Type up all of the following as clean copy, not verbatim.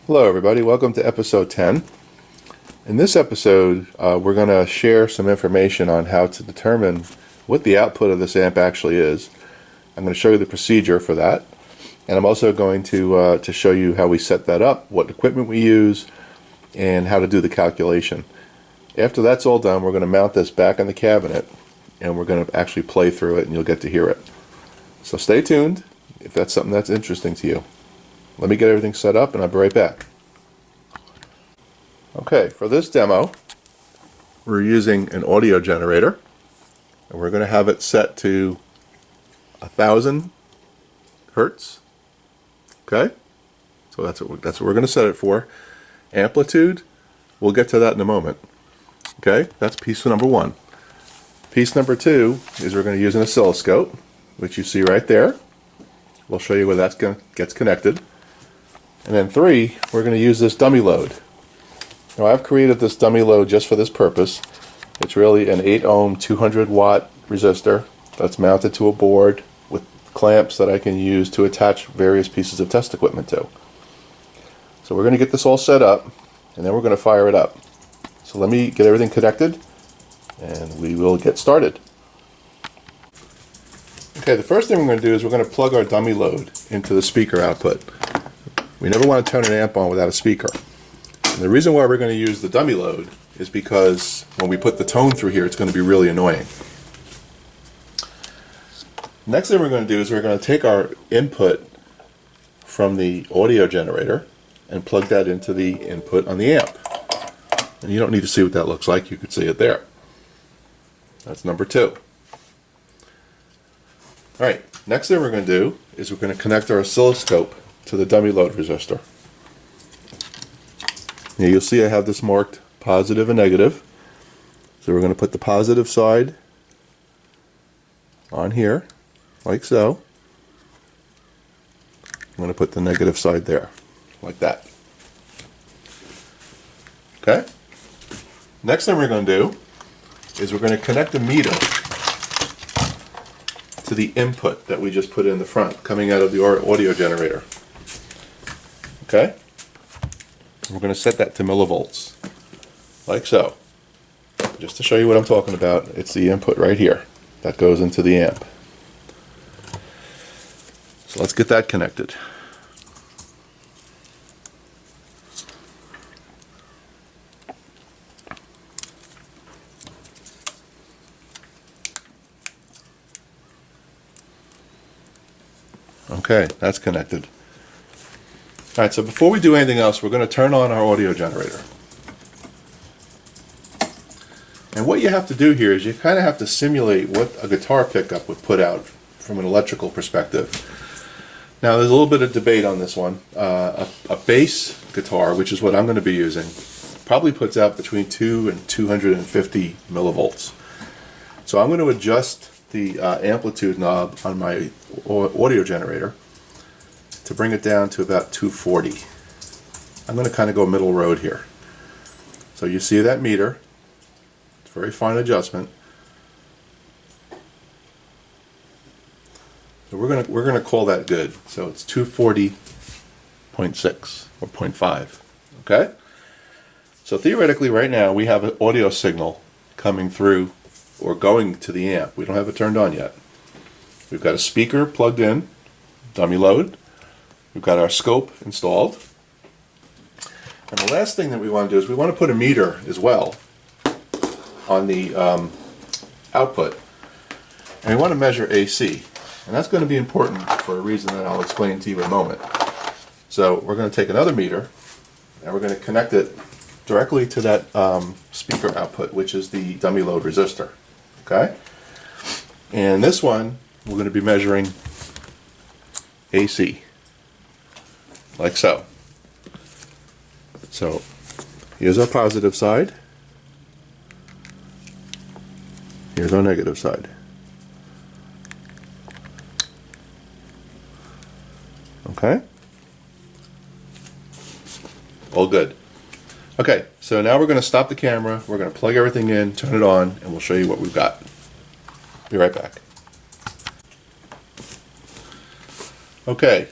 Hello everybody, welcome to episode 10. In this episode we're going to share some information on how to determine what the output of this amp actually is. I'm going to show you the procedure for that, and I'm also going to show you how we set that up, what equipment we use, and how to do the calculation. After that's all done, we're going to mount this back in the cabinet and we're going to actually play through it and you'll get to hear it. So stay tuned if that's something that's interesting to you. Let me get everything set up and I'll be right back. Okay, for this demo, we're using an audio generator, and we're going to have it set to 1,000 hertz. Okay, so that's what we're going to set it for. Amplitude, we'll get to that in a moment. Okay, that's piece number one. Piece number two is we're going to use an oscilloscope, which you see right there. We'll show you where that gets connected. And then three, we're going to use this dummy load. Now I've created this dummy load just for this purpose. It's really an 8 ohm 200 watt resistor that's mounted to a board with clamps that I can use to attach various pieces of test equipment to. So we're going to get this all set up and then we're going to fire it up. So let me get everything connected and we will get started. Okay, the first thing we're going to do is we're going to plug our dummy load into the speaker output. We never want to turn an amp on without a speaker. And the reason why we're going to use the dummy load is because when we put the tone through here, it's going to be really annoying. Next thing we're going to do is we're going to take our input from the audio generator and plug that into the input on the amp. And you don't need to see what that looks like, you can see it there. That's number two. Alright, next thing we're going to do is we're going to connect our oscilloscope to the dummy load resistor. Now you'll see I have this marked positive and negative. So we're going to put the positive side on here, like so. I'm going to put the negative side there, like that. Okay? Next thing we're going to do is we're going to connect the meter to the input that we just put in the front, coming out of the audio generator. Okay? We're going to set that to millivolts, like so. Just to show you what I'm talking about, it's the input right here that goes into the amp. So let's get that connected. Okay, that's connected. Alright, so before we do anything else, we're going to turn on our audio generator. And what you have to do here is you kind of have to simulate what a guitar pickup would put out from an electrical perspective. Now there's a little bit of debate on this one. A bass guitar, which is what I'm going to be using, probably puts out between 2 and 250 millivolts. So I'm going to adjust the amplitude knob on my audio generator to bring it down to about 240. I'm going to kind of go middle road here. So you see that meter, it's a very fine adjustment. So we're going to call that good. So it's 240.6 or 0.5. Okay? So theoretically right now we have an audio signal coming through or going to the amp. We don't have it turned on yet. We've got a speaker plugged in, dummy load. We've got our scope installed. And the last thing that we want to do is we want to put a meter as well on the output. And we want to measure AC. And that's going to be important for a reason that I'll explain to you in a moment. So we're going to take another meter and we're going to connect it directly to that speaker output, which is the dummy load resistor. Okay? And this one, we're going to be measuring AC. Like so. So here's our positive side. Here's our negative side. Okay? All good. Okay, so now we're going to stop the camera, we're going to plug everything in, turn it on, and we'll show you what we've got. Be right back. Okay,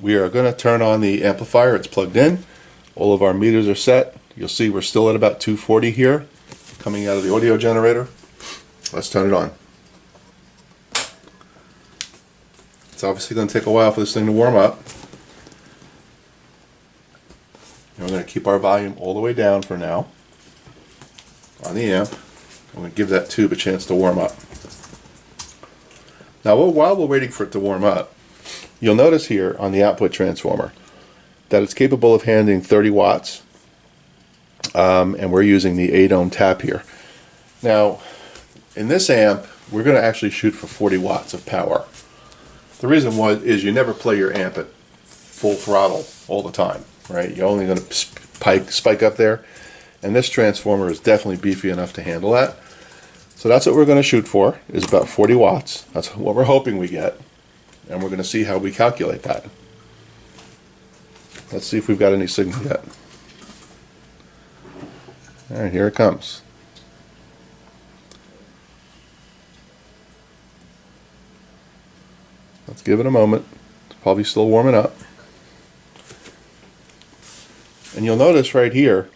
we are going to turn on the amplifier. It's plugged in. All of our meters are set. You'll see we're still at about 240 here, coming out of the audio generator. Let's turn it on. It's obviously going to take a while for this thing to warm up. And we're going to keep our volume all the way down for now on the amp. I'm going to give that tube a chance to warm up. Now, while we're waiting for it to warm up, you'll notice here on the output transformer that it's capable of handling 30 watts, and we're using the 8 ohm tap here. Now, in this amp, we're going to actually shoot for 40 watts of power. The reason why is you never play your amp at full throttle all the time, right? You're only going to spike up there, and this transformer is definitely beefy enough to handle that. So that's what we're going to shoot for, is about 40 watts. That's what we're hoping we get, and we're going to see how we calculate that. Let's see if we've got any signal yet. Alright, here it comes. Let's give it a moment. It's probably still warming up. And you'll notice right here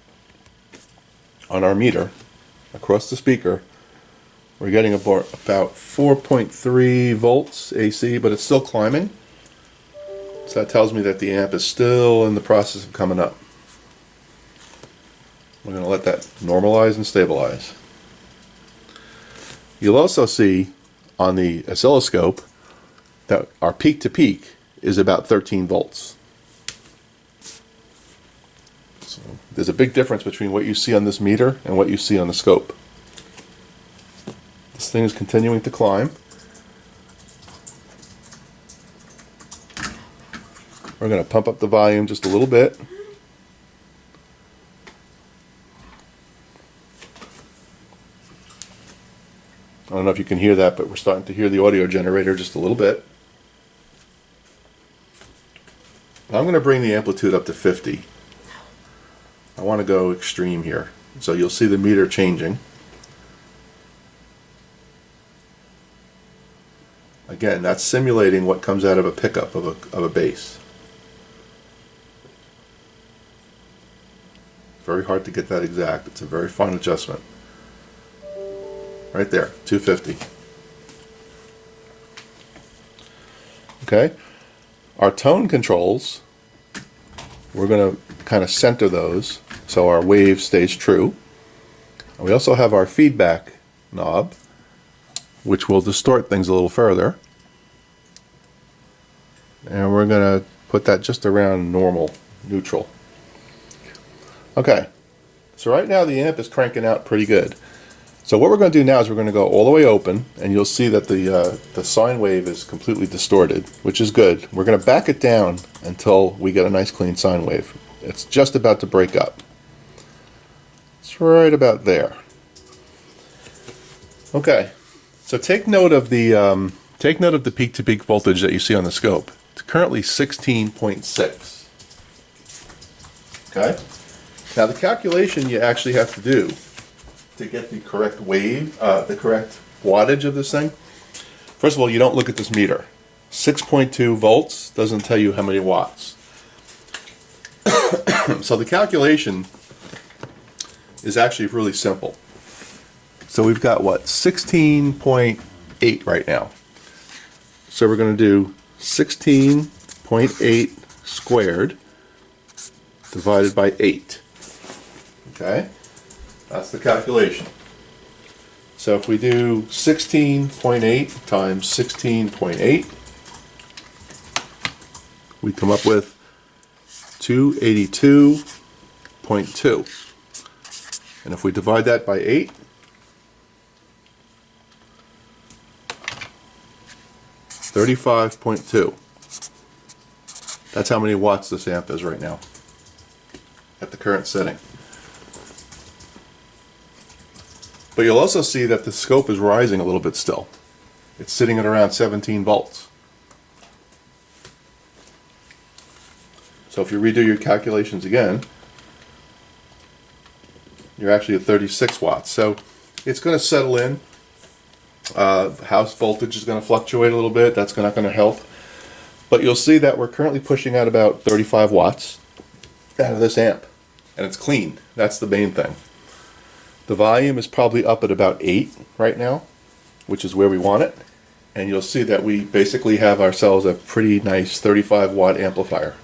on our meter, across the speaker, we're getting about 4.3 volts AC, but it's still climbing. So that tells me that the amp is still in the process of coming up. We're going to let that normalize and stabilize. You'll also see on the oscilloscope that our peak to peak is about 13 volts. So there's a big difference between what you see on this meter and what you see on the scope. This thing is continuing to climb. We're going to pump up the volume just a little bit. I don't know if you can hear that, but we're starting to hear the audio generator just a little bit. I'm going to bring the amplitude up to 50. I want to go extreme here. So you'll see the meter changing. Again, that's simulating what comes out of a pickup of a bass. Very hard to get that exact. It's a very fine adjustment. Right there, 250. Okay, our tone controls, we're going to kind of center those so our wave stays true. And we also have our feedback knob, which will distort things a little further. And we're going to put that just around normal, neutral. Okay, so right now the amp is cranking out pretty good. So what we're going to do now is we're going to go all the way open, and you'll see that the sine wave is completely distorted, which is good. We're going to back it down until we get a nice clean sine wave. It's just about to break up. It's right about there. Okay, so take note of the peak-to-peak voltage that you see on the scope. It's currently 16.6. Okay. Now the calculation you actually have to do to get the correct wave, the correct wattage of this thing. First of all, you don't look at this meter. 6.2 volts doesn't tell you how many watts. So the calculation is actually really simple. So we've got what, 16.8 right now. So we're going to do 16.8 squared divided by 8. Okay? That's the calculation. So if we do 16.8 times 16.8, we come up with 282.2. And if we divide that by 8, 35.2. That's how many watts this amp is right now at the current setting. But you'll also see that the scope is rising a little bit still. It's sitting at around 17 volts. So if you redo your calculations again, you're actually at 36 watts. So it's going to settle in. House voltage is going to fluctuate a little bit. That's not going to help. But you'll see that we're currently pushing out about 35 watts out of this amp. and it's clean. That's the main thing. The volume is probably up at about 8 right now, which is where we want it. And you'll see that we basically have ourselves a pretty nice 35 watt amplifier.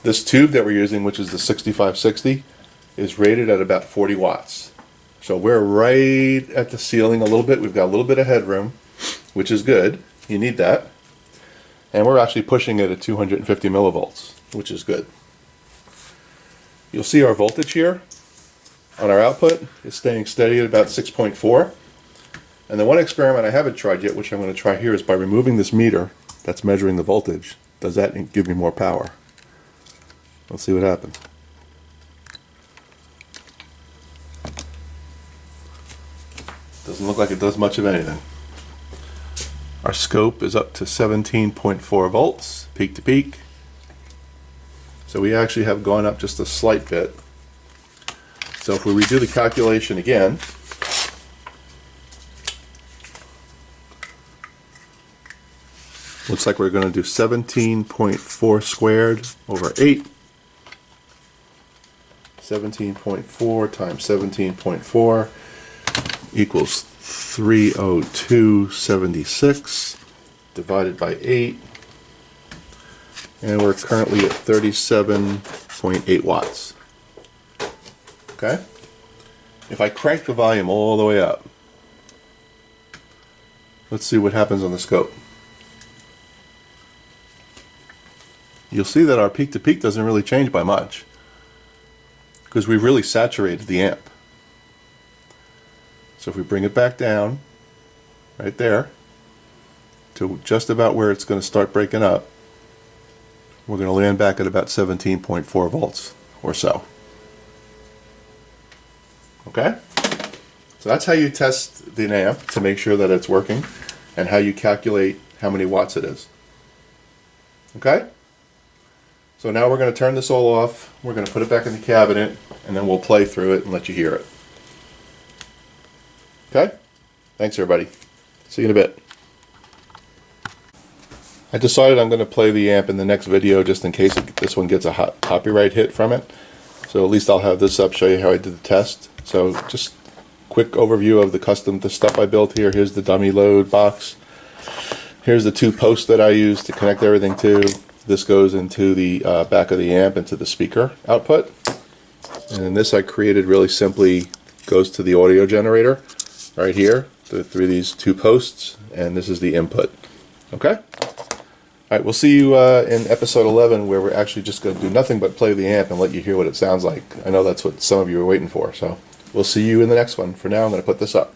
This tube that we're using, which is the 6560, is rated at about 40 watts. So we're right at the ceiling a little bit. We've got a little bit of headroom, which is good. You need that. And we're actually pushing it at 250 millivolts, which is good. You'll see our voltage here on our output is staying steady at about 6.4. And the one experiment I haven't tried yet, which I'm going to try here, is by removing this meter that's measuring the voltage. Does that give me more power? Let's see what happens. Doesn't look like it does much of anything. Our scope is up to 17.4 volts, peak to peak. So we actually have gone up just a slight bit. So if we redo the calculation again, looks like we're going to do 17.4 squared over 8. 17.4 times 17.4 equals 302.76 divided by 8, and we're currently at 37.8 watts. Okay? If I crank the volume all the way up, let's see what happens on the scope. You'll see that our peak to peak doesn't really change by much, because we've really saturated the amp. So if we bring it back down, right there, to just about where it's going to start breaking up, we're going to land back at about 17.4 volts or so. Okay? So that's how you test the amp to make sure that it's working, and how you calculate how many watts it is. Okay? So now we're going to turn this all off, we're going to put it back in the cabinet, and then we'll play through it and let you hear it. Okay? Thanks everybody. See you in a bit. I decided I'm going to play the amp in the next video just in case this one gets a hot copyright hit from it. So at least I'll have this up, show you how I did the test. So just quick overview of the stuff I built here. Here's the dummy load box. Here's the 2 posts that I use to connect everything to. This goes into the back of the amp, into the speaker output. And then this I created really simply goes to the audio generator right here through these 2 posts, and this is the input. Okay? Alright, we'll see you in episode 11, where we're actually just going to do nothing but play the amp and let you hear what it sounds like. I know that's what some of you are waiting for, so we'll see you in the next one. For now, I'm going to put this up.